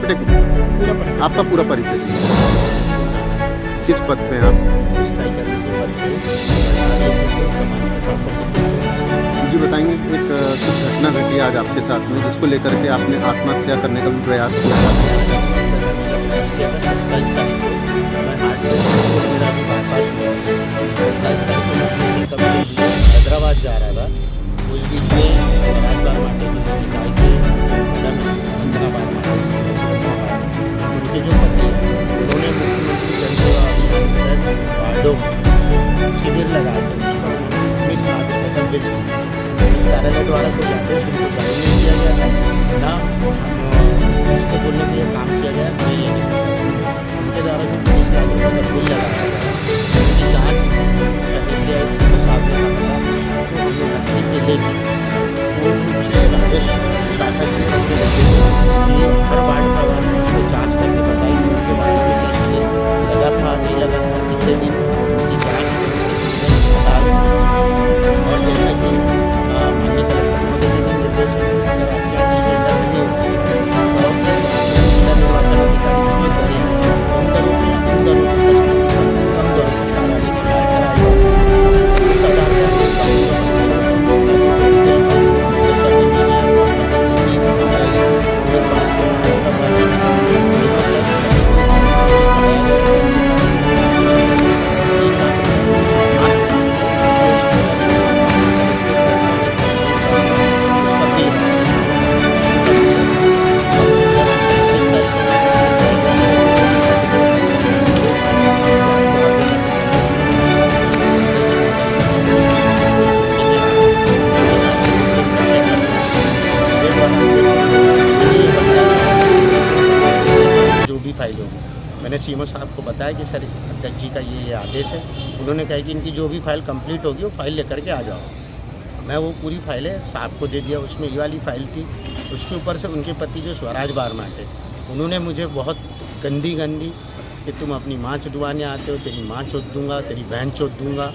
बेटे आपका पूरा परिचय दीजिए। किस पद पे हैं आप? जी बताएंगे, एक कुछ घटना घटी आज आपके साथ में जिसको लेकर के आपने आत्महत्या करने का भी प्रयास किया था। हैदराबाद जा रहा था, उस बीच में राजबाग माटे की गाय के हैदराबाद माटे उनके जो पति उन्होंने मुख्यमंत्री जन सेवा अभियान के तहत वार्डों में शिविर लगा कर उसका 19 लाख रुपये का बिल इस कार्यालय द्वारा कोई आदेश उनको जारी नहीं किया गया था, ना इसके बोलने पर यह काम किया गया नहीं है। उनके द्वारा जो 19 लाख रुपये का बिल लगाया गया उसकी जाँच करने के लिए सामने का उसको ये रसीद मिलेगी पूर्ण रूप से राजेश शाखा की तरफ से लगेगी कि हर वार्ड प्रभाव में उसको जाँच करके बताई उनके बारे में कैसे लगा था नहीं लगा था, कितने दिन उनकी जाँच अस्पताल और जैसा कि माननीय कलेक्टर महोदय जी का निर्देश अगर आपके यहाँ एजेंडा नहीं होती और जिला निर्वाचन अधिकारी की जो दरें उन दरों में इन दरों से 10% कम दरों पर कार्रवाई की जाँच कराई उस आधार फाइल होगी। मैंने सीएमओ साहब को बताया कि सर अध्यक्ष जी का ये आदेश है, उन्होंने कहा कि इनकी जो भी फाइल कंप्लीट होगी वो फाइल लेकर के आ जाओ। मैं वो पूरी फाइलें साहब को दे दिया। उसमें ये वाली फाइल थी, उसके ऊपर से उनके पति जो स्वराज बार माटे उन्होंने मुझे बहुत गंदी कि तुम अपनी माँ चुदवाने आते हो, तेरी माँ चोद दूँगा, तेरी बहन चोद दूँगा,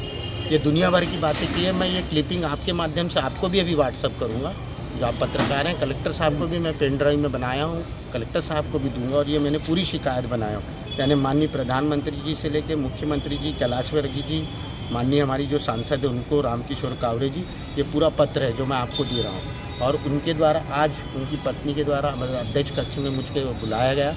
ये दुनिया भर की बातें की है। मैं ये क्लिपिंग आपके माध्यम से आपको भी अभी व्हाट्सअप करूँगा। जो आप पत्रकार हैं, कलेक्टर साहब को भी मैं पेन ड्राइव में बनाया हूँ, कलेक्टर साहब को भी दूंगा और ये मैंने पूरी शिकायत बनाया हूँ। यानी माननीय प्रधानमंत्री जी से लेकर मुख्यमंत्री जी, कैलाश वर्गीय जी, माननीय हमारी जो सांसद है उनको, रामकिशोर कावरे जी, ये पूरा पत्र है जो मैं आपको दे रहा हूँ। और उनके द्वारा आज उनकी पत्नी के द्वारा अध्यक्ष कक्ष में मुझको बुलाया गया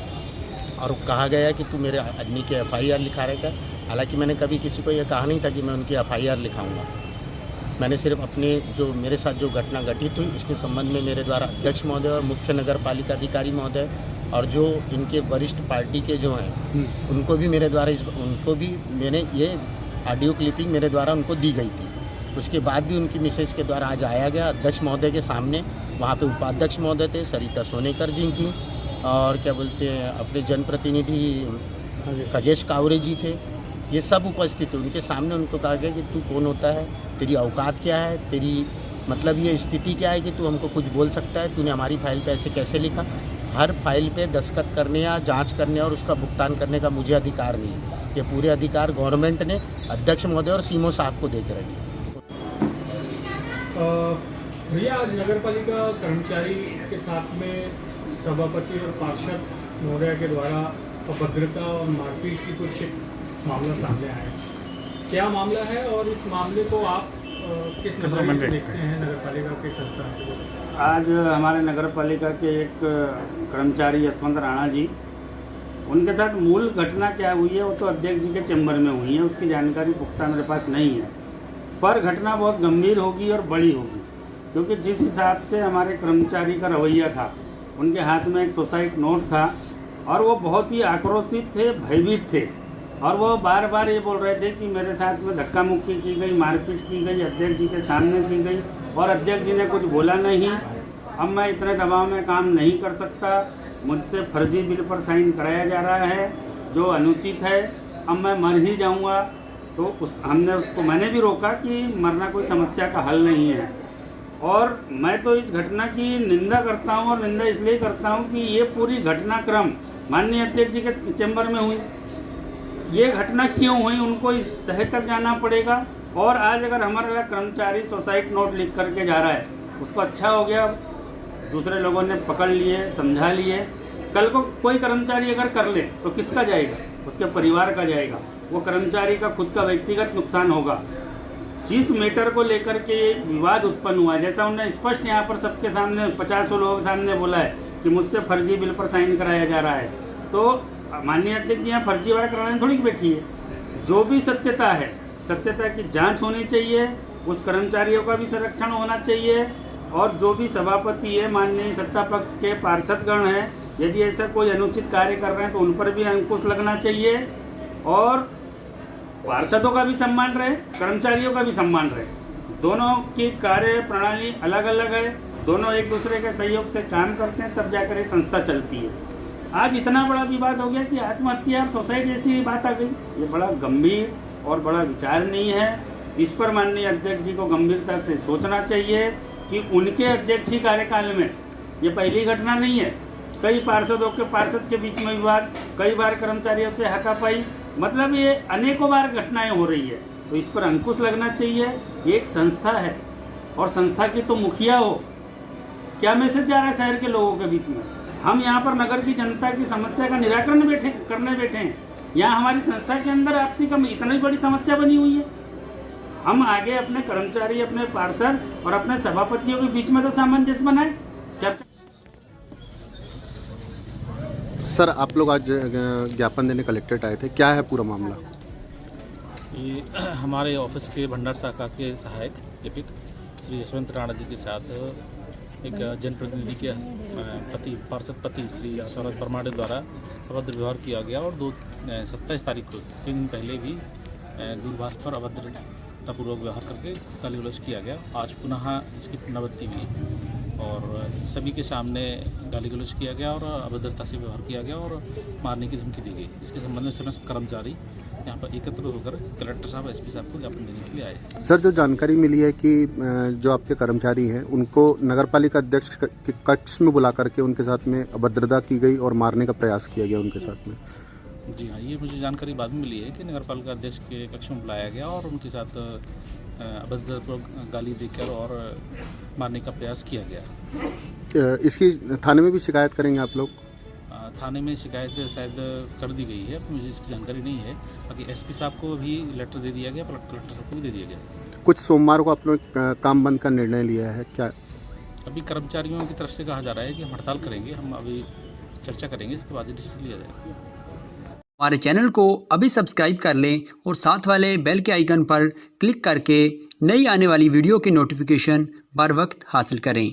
और कहा गया कि तू मेरे आदमी के FIR लिखा रहेगा। हालाँकि मैंने कभी किसी को ये कहा नहीं था कि मैं उनकी FIR लिखाऊँगा। मैंने सिर्फ अपने जो मेरे साथ जो घटना घटित हुई उसके संबंध में मेरे द्वारा अध्यक्ष महोदय और मुख्य नगर पालिका अधिकारी महोदय और जो इनके वरिष्ठ पार्टी के जो हैं उनको भी मेरे द्वारा उनको भी मैंने ये ऑडियो क्लिपिंग मेरे द्वारा उनको दी गई थी। उसके बाद भी उनकी मिसेज के द्वारा आज आया गया अध्यक्ष महोदय के सामने। वहाँ पे उपाध्यक्ष महोदय थे, सरिता सोनेकर जी थी और क्या बोलते हैं अपने जनप्रतिनिधि खगेश कावरे जी थे। ये सब उपस्थित थे। उनके सामने उनको कहा गया कि तू कौन होता है, तेरी औकात क्या है, तेरी मतलब ये स्थिति क्या है कि तू हमको कुछ बोल सकता है, तूने हमारी फाइल पे ऐसे कैसे लिखा। हर फाइल पे दस्तखत करने या जांच करने और उसका भुगतान करने का मुझे अधिकार नहीं है। ये पूरे अधिकार गवर्नमेंट ने अध्यक्ष महोदय और सीएमओ साहब को दे के रखे। भैया आज नगर पालिका कर्मचारी के साथ में सभापति और पार्षद महोदय के द्वारा अभद्रता और मारपीट की कुछ मामला सामने आया है। क्या मामला है और इस मामले को आप किस नजरिए से देखते हैं नगर पालिका के संस्थान के? आज हमारे नगर पालिका के एक कर्मचारी यशवंत राणा जी, उनके साथ मूल घटना क्या हुई है वो तो अध्यक्ष जी के चैम्बर में हुई है, उसकी जानकारी पुख्ता मेरे पास नहीं है। पर घटना बहुत गंभीर होगी और बड़ी होगी, क्योंकि जिस हिसाब से हमारे कर्मचारी का रवैया था, उनके हाथ में एक सुसाइड नोट था और वो बहुत ही आक्रोशित थे, भयभीत थे और वो बार बार ये बोल रहे थे कि मेरे साथ में धक्का मुक्की की गई, मारपीट की गई, अध्यक्ष जी के सामने की गई और अध्यक्ष जी ने कुछ बोला नहीं। अब मैं इतने दबाव में काम नहीं कर सकता, मुझसे फर्जी बिल पर साइन कराया जा रहा है जो अनुचित है, अब मैं मर ही जाऊंगा। तो मैंने भी रोका कि मरना कोई समस्या का हल नहीं है। और मैं तो इस घटना की निंदा करता हूं और निंदा इसलिए करता हूं कि ये पूरी घटनाक्रम माननीय अध्यक्ष जी के चैम्बर में हुई। ये घटना क्यों हुई उनको इस तह तक जाना पड़ेगा। और आज अगर हमारा कर्मचारी सुसाइड नोट लिख करके जा रहा है, उसको अच्छा हो गया, दूसरे लोगों ने पकड़ लिए, समझा लिए, कल को कोई कर्मचारी अगर कर ले तो किसका जाएगा? उसके परिवार का जाएगा, वो कर्मचारी का खुद का व्यक्तिगत नुकसान होगा। जिस मैटर को लेकर के ये विवाद उत्पन्न हुआ है, जैसा उन्होंने स्पष्ट यहाँ पर सबके सामने 50 लोगों के सामने बोला है कि मुझसे फर्जी बिल पर साइन कराया जा रहा है, तो माननीय अध्यक्ष जी यहाँ फर्जीवाड़ा कराने थोड़ी बैठी है। जो भी सत्यता है, सत्यता की जांच होनी चाहिए, उस कर्मचारियों का भी संरक्षण होना चाहिए, और जो भी सभापति है, माननीय सत्ता पक्ष के पार्षदगण हैं, यदि ऐसा कोई अनुचित कार्य कर रहे हैं तो उन पर भी अंकुश लगना चाहिए, और पार्षदों का भी सम्मान रहे, कर्मचारियों का भी सम्मान रहे। दोनों की कार्य प्रणाली अलग अलग है, दोनों एक दूसरे के सहयोग से काम करते हैं, तब जाकर ये संस्था चलती है। आज इतना बड़ा विवाद हो गया कि आत्महत्या और सुसाइड जैसी बात आ गई। ये बड़ा गंभीर और बड़ा विचारणीय है। इस पर माननीय अध्यक्ष जी को गंभीरता से सोचना चाहिए कि उनके अध्यक्षीय कार्यकाल में ये पहली घटना नहीं है। कई पार्षद के बीच में विवाद, कई बार कर्मचारियों से हाथापाई, मतलब ये अनेकों बार घटनाएं हो रही है। तो इस पर अंकुश लगना चाहिए। ये एक संस्था है और संस्था की तो मुखिया हो। क्या मैसेज जा रहा है शहर के लोगों के बीच में? हम यहाँ पर नगर की जनता की समस्या का निराकरण करने बैठे हैं। यहाँ हमारी संस्था के अंदर आपसी कम इतनी बड़ी समस्या बनी हुई है। हम आगे अपने कर्मचारी, अपने पार्षद और अपने सभापतियों के बीच में तो सामंजस्य बनाए, चर्चा। सर, आप लोग आज ज्ञापन देने कलेक्ट्रेट आए थे, क्या है पूरा मामला? ये हमारे ऑफिस के भंडार शाखा के सहायक लिपिक श्री यशवंत राणा जी के साथ एक जनप्रतिनिधि के पति, पार्षद पति श्री सौरभ परमाणे द्वारा अभद्र व्यवहार किया गया, और 27 तारीख को 3 दिन पहले भी दूरभाष पर अभद्रतापूर्वक व्यवहार करके गाली गलौज किया गया। आज पुनः इसकी पुनरावृत्ति हुई और सभी के सामने गाली गलौज किया गया और अभद्रता से व्यवहार किया गया और मारने की धमकी दी गई। इसके संबंध में समस्त कर्मचारी यहाँ पर एकत्र होकर कलेक्टर साहब, एसपी साहब को ज्ञापन देने के लिए आए। सर, जो जानकारी मिली है कि जो आपके कर्मचारी हैं उनको नगरपालिका अध्यक्ष के कक्ष में बुला करके उनके साथ में अभद्रता की गई और मारने का प्रयास किया गया उनके साथ में। जी हाँ, ये मुझे जानकारी बाद में मिली है कि नगरपालिका अध्यक्ष के कक्ष में बुलाया गया और उनके साथ अभद्रपूर्वक गाली देकर और मारने का प्रयास किया गया। इसकी थाने में भी शिकायत करेंगे आप लोग? थाने में शिकायत शायद कर दी गई है, मुझे इसकी जानकारी नहीं है। बाकी एसपी साहब को भी लेटर दे दिया गया, कलेक्टर साहब को भी दे दिया गया। कुछ सोमवार को आप लोग काम बंद का निर्णय लिया है क्या? अभी कर्मचारियों की तरफ से कहा जा रहा है कि हम हड़ताल करेंगे, हम अभी चर्चा करेंगे, इसके बाद डिसीजन लिया जाएगा। हमारे चैनल को अभी सब्सक्राइब कर लें और साथ वाले बेल के आइकन पर क्लिक करके नई आने वाली वीडियो की नोटिफिकेशन बर वक्त हासिल करें।